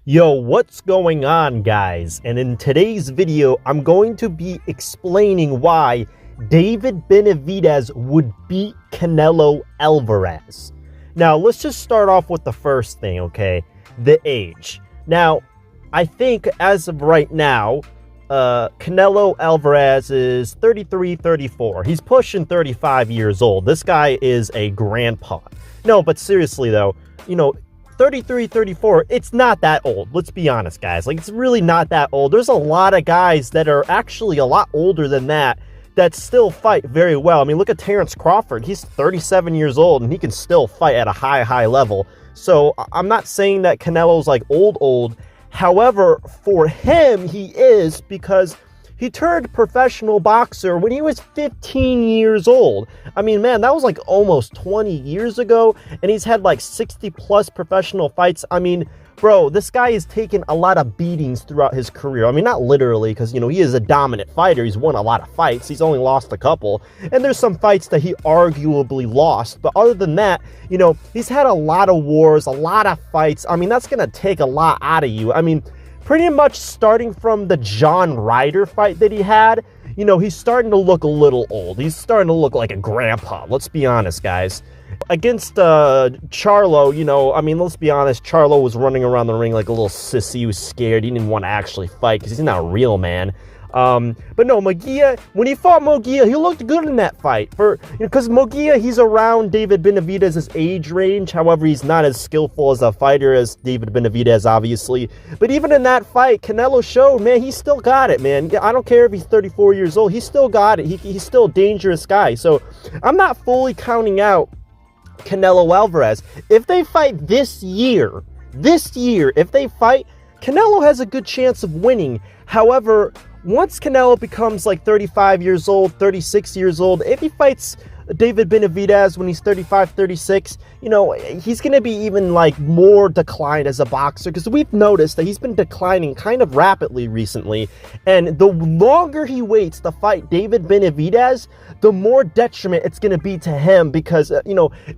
Yo, what's going on, guys? And in today's video, I'm going to be explaining why David Benavidez would beat Canelo Alvarez. Now, let's just start off with the first thing, okay? The age. Now, I think as of right now, Canelo Alvarez is 33, 34. He's pushing 35 years old. This guy is a grandpa. No, but seriously, though, 33, 34, it's not that old. Let's be honest, guys. Like, it's really not that old. There's a lot of guys that are actually a lot older than that still fight very well. I mean, look at Terrence Crawford. He's 37 years old, and he can still fight at a high level. So, I'm not saying that Canelo's, like, old. However, for him, he is, because he turned professional boxer when he was 15 years old. I mean, man, that was like almost 20 years ago, and he's had like 60 plus professional fights. I mean, bro, this guy has taken a lot of beatings throughout his career. I mean, not literally, because, he is a dominant fighter. He's won a lot of fights. He's only lost a couple, and there's some fights that he arguably lost. But other than that, he's had a lot of wars, a lot of fights. I mean, that's going to take a lot out of you. I mean, pretty much starting from the John Ryder fight that he had, he's starting to look a little old. He's starting to look like a grandpa. Let's be honest, guys. Against Charlo, I mean, let's be honest, Charlo was running around the ring like a little sissy. He was scared. He didn't want to actually fight because he's not a real man. But no, Munguia, when he fought Munguia, he looked good in that fight. Because Munguia, he's around David Benavidez's age range. However, he's not as skillful as a fighter as David Benavidez, obviously. But even in that fight, Canelo showed, man, he still got it, man. I don't care if he's 34 years old. He still got it. He's still a dangerous guy. So I'm not fully counting out Canelo Alvarez. If they fight this year, if they fight, Canelo has a good chance of winning. However, once Canelo becomes like 35 years old, 36 years old, if he fights David Benavidez when he's 35, 36, he's going to be even like more declined as a boxer, because we've noticed that he's been declining kind of rapidly recently. And the longer he waits to fight David Benavidez, the more detriment it's going to be to him, because,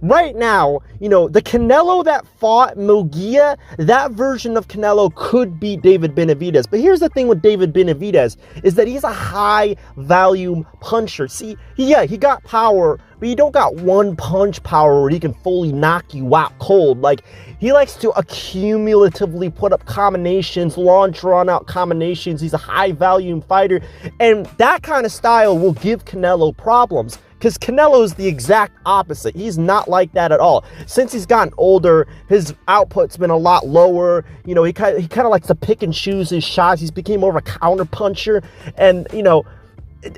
right now, the Canelo that fought Munguia, that version of Canelo could beat David Benavidez. But here's the thing with David Benavidez, is that he's a high volume puncher. See, he got power, but you don't got one punch power where he can fully knock you out cold. Like, he likes to accumulatively put up combinations, long drawn out combinations. He's a high volume fighter, and that kind of style will give Canelo problems, because Canelo is the exact opposite. He's not like that at all. Since he's gotten older, his output's been a lot lower. He kind of likes to pick and choose his shots. He's became more of a counter puncher, and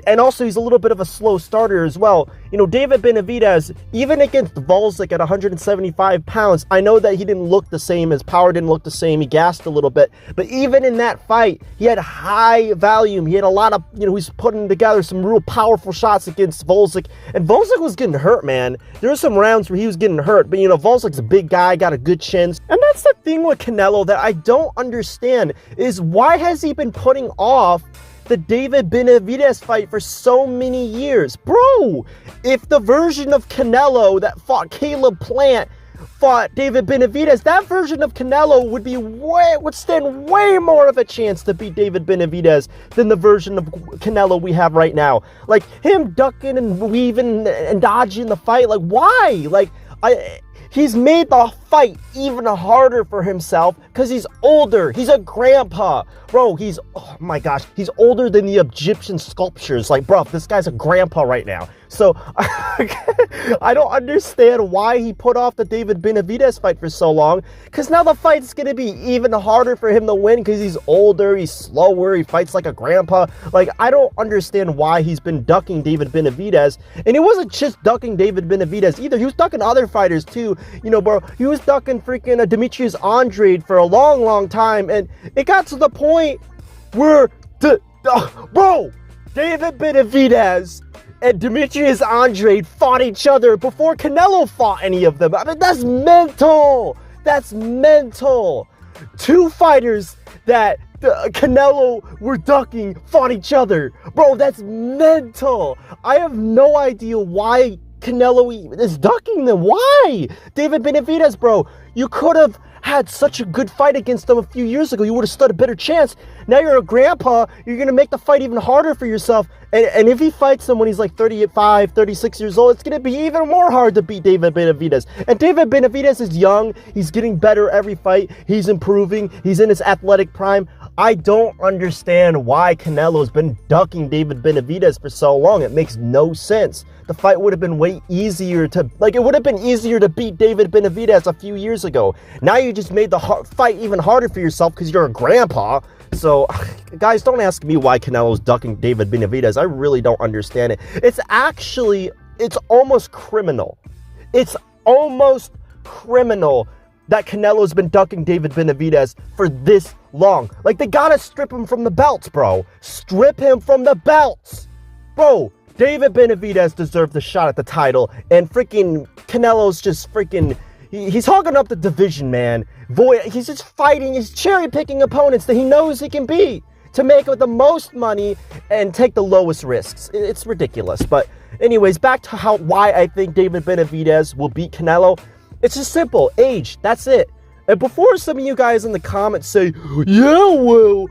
and also he's a little bit of a slow starter as well. David Benavidez, even against Volzik at 175 pounds, I know that he didn't look the same, his power didn't look the same, he gassed a little bit, but even in that fight, he had high volume, he had a lot of, he's putting together some real powerful shots against Volzik, and Volzik was getting hurt, man. There were some rounds where he was getting hurt, but Volzik's a big guy, got a good chin, and that's the thing with Canelo that I don't understand, is why has he been putting off the David Benavidez fight for so many years? Bro, if the version of Canelo that fought Caleb Plant fought David Benavidez, that version of Canelo would stand way more of a chance to beat David Benavidez than the version of Canelo we have right now. Like, him ducking and weaving and dodging the fight, like, why? Like, he's made the fight even harder for himself because he's older. He's a grandpa. Bro, oh my gosh, he's older than the Egyptian sculptures. Like, bro, this guy's a grandpa right now. So, I don't understand why he put off the David Benavidez fight for so long, because now the fight's going to be even harder for him to win because he's older, he's slower, he fights like a grandpa. Like, I don't understand why he's been ducking David Benavidez. And it wasn't just ducking David Benavidez either. He was ducking other fighters too. Bro, he was ducking freaking Demetrius Andrade for a long time. And it got to the point where, bro, David Benavidez and Demetrius Andrade fought each other before Canelo fought any of them. I mean, that's mental. That's mental. Two fighters that Canelo were ducking fought each other. Bro, that's mental. I have no idea why Canelo is ducking them. Why? David Benavidez, bro, you could have had such a good fight against him a few years ago. You would have stood a better chance. Now you're a grandpa. You're going to make the fight even harder for yourself. And if he fights him when he's like 35, 36 years old, it's going to be even more hard to beat David Benavidez. And David Benavidez is young. He's getting better every fight. He's improving. He's in his athletic prime. I don't understand why Canelo's been ducking David Benavidez for so long. It makes no sense. The fight would have been way easier to, it would have been easier to beat David Benavidez a few years ago. Now you just made the fight even harder for yourself because you're a grandpa. So, guys, don't ask me why Canelo's ducking David Benavidez. I really don't understand it. It's almost criminal. It's almost criminal that Canelo's been ducking David Benavidez for this long. Like, they gotta strip him from the belts, bro. Strip him from the belts. Bro, David Benavidez deserved the shot at the title, and freaking Canelo's just freaking... He's hogging up the division, man. He's just fighting, he's cherry-picking opponents that he knows he can beat to make the most money and take the lowest risks. It's ridiculous. But anyways, back to why I think David Benavidez will beat Canelo. It's just simple. Age. That's it. And before some of you guys in the comments say, yeah, well,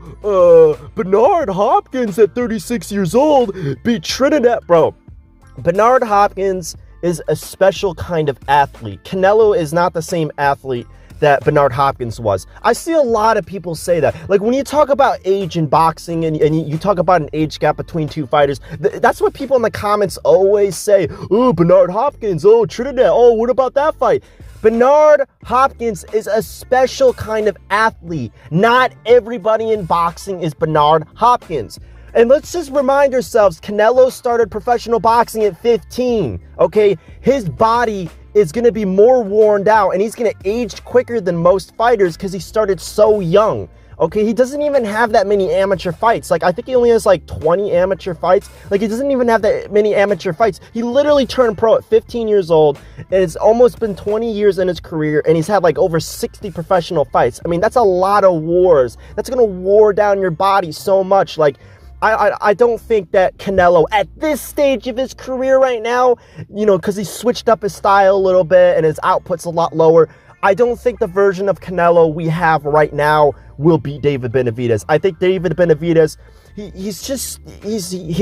Bernard Hopkins at 36 years old beat Trinidad. Bro, Bernard Hopkins is a special kind of athlete. Canelo is not the same athlete that Bernard Hopkins was. I see a lot of people say that. Like, when you talk about age in boxing and you talk about an age gap between two fighters, that's what people in the comments always say. Oh, Bernard Hopkins, oh, Trinidad, oh, what about that fight? Bernard Hopkins is a special kind of athlete. Not everybody in boxing is Bernard Hopkins. And let's just remind ourselves, Canelo started professional boxing at 15, okay? His body is going to be more worn out, and he's going to age quicker than most fighters because he started so young, okay? He doesn't even have that many amateur fights. Like, I think he only has like 20 amateur fights. Like, he doesn't even have that many amateur fights. He literally turned pro at 15 years old, and it's almost been 20 years in his career, and he's had like over 60 professional fights. I mean, that's a lot of wars. That's going to wear down your body so much. Like, I don't think that Canelo, at this stage of his career right now, you know, because he switched up his style a little bit and his output's a lot lower, I don't think the version of Canelo we have right now will beat David Benavidez. I think David Benavidez, he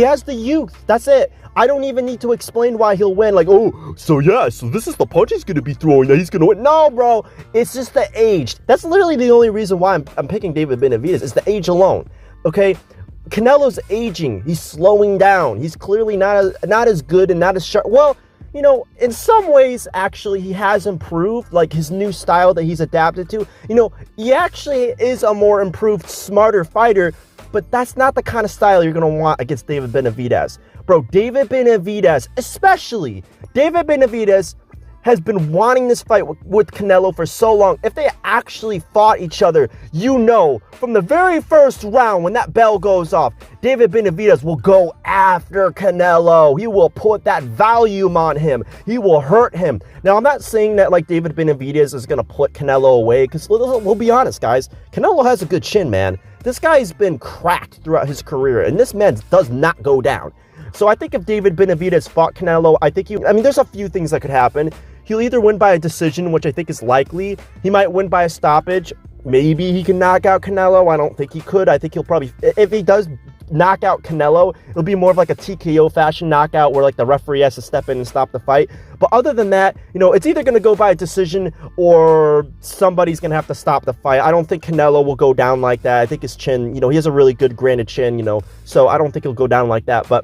has the youth. That's it. I don't even need to explain why he'll win. Like, oh, so this is the punch he's going to be throwing. He's going to win. No, bro. It's just the age. That's literally the only reason why I'm picking David Benavidez. It's the age alone. Okay? Canelo's aging. He's slowing down. He's clearly not as good and not as sharp. Well, you know, in some ways, actually, he has improved. Like, his new style that he's adapted to. You know, he actually is a more improved, smarter fighter. But that's not the kind of style you're going to want against David Benavidez. Bro, David Benavidez, especially David Benavidez, has been wanting this fight with Canelo for so long. If they actually fought each other, you know, from the very first round, when that bell goes off, David Benavidez will go after Canelo. He will put that volume on him. He will hurt him. Now, I'm not saying that, like, David Benavidez is going to put Canelo away, because we'll be honest, guys. Canelo has a good chin, man. This guy's been cracked throughout his career, and this man does not go down. So I think if David Benavidez fought Canelo, there's a few things that could happen. He'll either win by a decision, which I think is likely. He might win by a stoppage. Maybe he can knock out Canelo. I don't think he could. I think he'll probably, if he does knock out Canelo, it'll be more of like a TKO fashion knockout where like the referee has to step in and stop the fight. But other than that, you know, it's either going to go by a decision or somebody's going to have to stop the fight. I don't think Canelo will go down like that. I think his chin, you know, he has a really good granted chin, you know, so I don't think he'll go down like that. But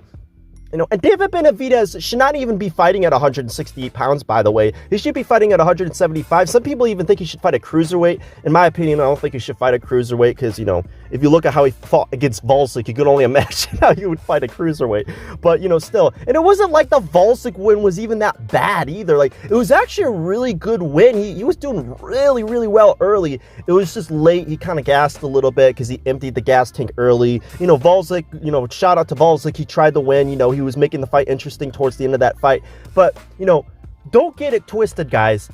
you know, and David Benavidez should not even be fighting at 168 pounds, by the way. He should be fighting at 175. Some people even think he should fight a cruiserweight. In my opinion, I don't think he should fight a cruiserweight because, you know, if you look at how he fought against Volsic, you can only imagine how you would fight a cruiserweight. But, you know, still. And it wasn't like the Volsic win was even that bad either. Like, it was actually a really good win. He was doing really, really well early. It was just late. He kind of gassed a little bit because he emptied the gas tank early. You know, Volsic, you know, shout out to Volsic. He tried to win. You know, he was making the fight interesting towards the end of that fight. But, you know, don't get it twisted, guys.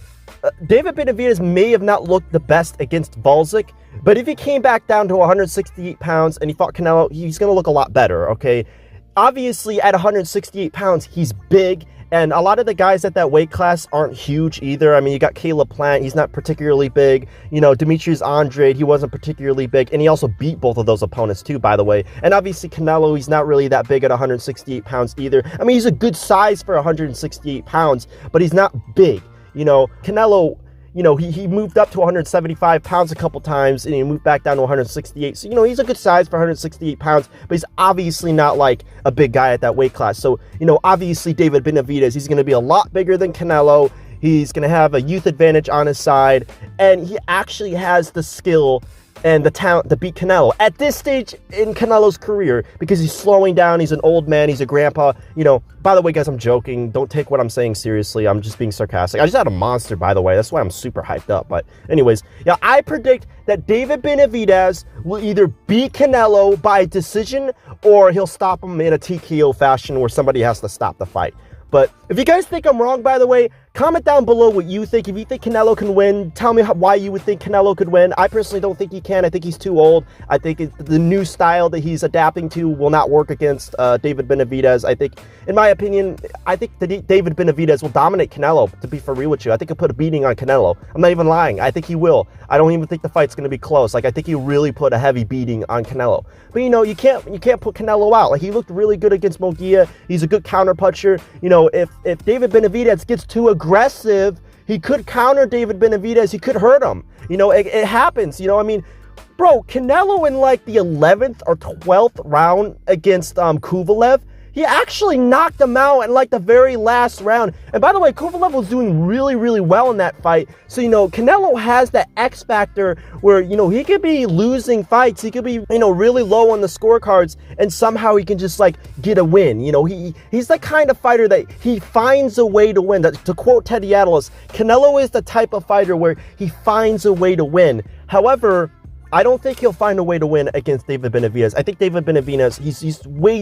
David Benavidez may have not looked the best against Volsic, but if he came back down to 168 pounds and he fought Canelo, he's going to look a lot better, okay? Obviously, at 168 pounds, he's big And a lot of the guys at that weight class aren't huge either. I mean, you got Caleb Plant, he's not particularly big. You know, Demetrius Andrade, he wasn't particularly big. And he also beat both of those opponents too, by the way. And obviously Canelo, he's not really that big at 168 pounds either. I mean, he's a good size for 168 pounds, but he's not big. You know, Canelo, you know, he moved up to 175 pounds a couple times and he moved back down to 168. So, you know, he's a good size for 168 pounds, but he's obviously not like a big guy at that weight class. So, you know, obviously David Benavidez, he's going to be a lot bigger than Canelo. He's going to have a youth advantage on his side, and he actually has the skill and the talent to beat Canelo at this stage in Canelo's career, because he's slowing down. He's an old man. He's a grandpa. You know, by the way, guys, I'm joking. Don't take what I'm saying seriously. I'm just being sarcastic. I just had a monster, by the way. That's why I'm super hyped up. But anyways, yeah, I predict that David Benavidez will either beat Canelo by decision or he'll stop him in a TKO fashion where somebody has to stop the fight. But if you guys think I'm wrong, by the way, comment down below what you think. If you think Canelo can win, tell me why you would think Canelo could win. I personally don't think he can. I think he's too old. I think the new style that he's adapting to will not work against David Benavidez. I think, in my opinion, I think that David Benavidez will dominate Canelo, to be for real with you. I think he'll put a beating on Canelo. I'm not even lying. I think he will. I don't even think the fight's going to be close. Like, I think he'll really put a heavy beating on Canelo. But, you know, you can't put Canelo out. Like, he looked really good against Munguia. He's a good counter puncher. You know, if David Benavidez gets too aggressive, he could counter David Benavidez. He could hurt him. You know, it happens. You know, I mean, bro, Canelo in like the 11th or 12th round against Kovalev, he actually knocked him out in like the very last round. And by the way, Kovalev was doing really, really well in that fight. So, you know, Canelo has that X factor where, you know, he could be losing fights. He could be, you know, really low on the scorecards, and somehow he can just like get a win. You know, he's the kind of fighter that he finds a way to win. To quote Teddy Atlas, Canelo is the type of fighter where he finds a way to win. However, I don't think he'll find a way to win against David Benavidez. I think David Benavidez, he's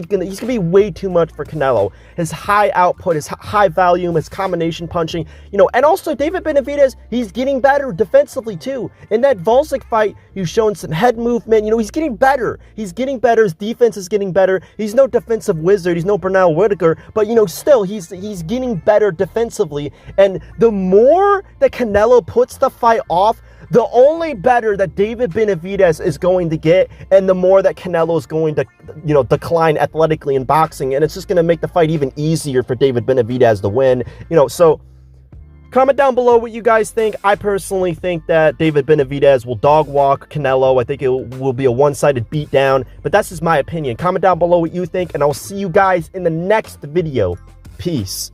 gonna be way too much for Canelo. His high output, his high volume, his combination punching, you know, and also David Benavidez, he's getting better defensively too. In that Volcic fight, he's shown some head movement. You know, he's getting better. He's getting better. His defense is getting better. He's no defensive wizard. He's no Bernal Whitaker, but you know, still he's getting better defensively. And the more that Canelo puts the fight off, the only better that David Benavidez is going to get, and the more that Canelo is going to, you know, decline athletically in boxing, and it's just going to make the fight even easier for David Benavidez to win. You know, so comment down below what you guys think. I personally think that David Benavidez will dog walk Canelo. I think it will be a one-sided beatdown, but that's just my opinion. Comment down below what you think, and I'll see you guys in the next video. Peace.